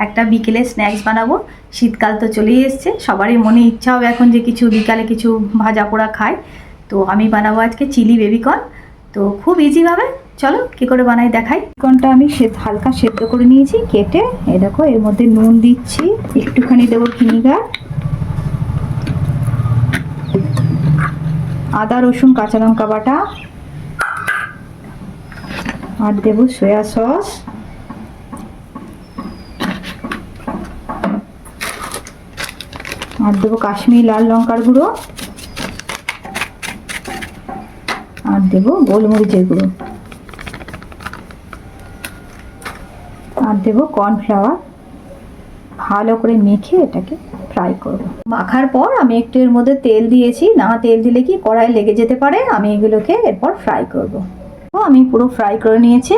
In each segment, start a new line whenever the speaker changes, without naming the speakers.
একটা বিকেলে স্ন্যাক্স বানাবো। শীতকাল তো চলেই এসছে, সবারই মনে ইচ্ছা হবে এখন যে কিছু বিকালে কিছু ভাজা পোড়া খায়। তো আমি বানাবো আজকে চিলি বেবিকর্ন। তো খুব ইজিভাবে, চলো কী করে বানাই দেখাই। বেবিকর্নটা আমি হালকা সেদ্ধ করে নিয়েছি কেটে। এই দেখো, এর মধ্যে নুন দিচ্ছি, একটুখানি দেবো ভিনিগার, আদা রসুন কাঁচা লঙ্কা বাটা, আর দেবো সয়া সস, আর দেবো কাশ্মীরি লাল লঙ্কার গুঁড়ো, আর দেবো গোলমরিচের গুঁড়ো, আর দেবো কর্নফ্লাওয়ার। ভালো করে মেখে এটাকে ফ্রাই করব। মাখার পর আমি একটু এর মধ্যে তেল দিয়েছি, না তেল দিলে কি কড়াই লেগে যেতে পারে। আমি এগুলোকে এরপর ফ্রাই করব। তো আমি পুরো ফ্রাই করে নিয়েছি।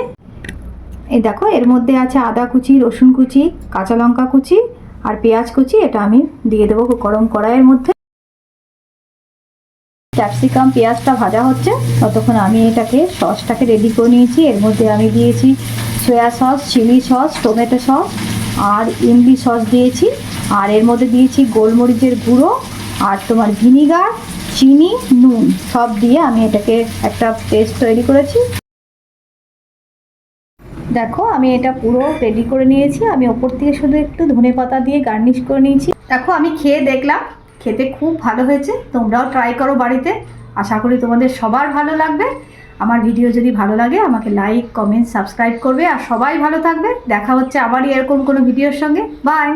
এই দেখো, এর মধ্যে আছে আদা কুচি, রসুন কুচি, কাঁচা লঙ্কা কুচি আর পেঁয়াজ কুচি। এটা আমি দিয়ে দেবো গরম কড়াইয়ের মধ্যে। ক্যাপসিকাম পেঁয়াজটা ভাজা হচ্ছে, ততক্ষণ আমি সসটাকে রেডি করে নিয়েছি। এর মধ্যে আমি দিয়েছি soya sauce, chilli sauce, tomato sauce আর ইমলি সস দিয়েছি। আর এর মধ্যে দিয়েছি গোলমরিচের গুঁড়ো আর তোমার ভিনিগার, চিনি, নুন সব দিয়ে আমি এটাকে একটা পেস্ট তৈরি করেছি। দেখো, আমি এটা পুরো রেডি করে নিয়েছি। আমি ওপর থেকে শুধু একটু ধনেপাতা দিয়ে গার্নিশ করে নিয়েছি। দেখো, আমি খেয়ে দেখলাম, খেতে খুব ভালো হয়েছে। তোমরাও ট্রাই করো বাড়িতে, আশা করি তোমাদের সবার ভালো লাগবে। আমার ভিডিও যদি ভালো লাগে আমাকে লাইক, কমেন্ট, সাবস্ক্রাইব করবে। আর সবাই ভালো থাকবে। দেখা হচ্ছে আবারই এরকম কোনো ভিডিওর সঙ্গে। বাই।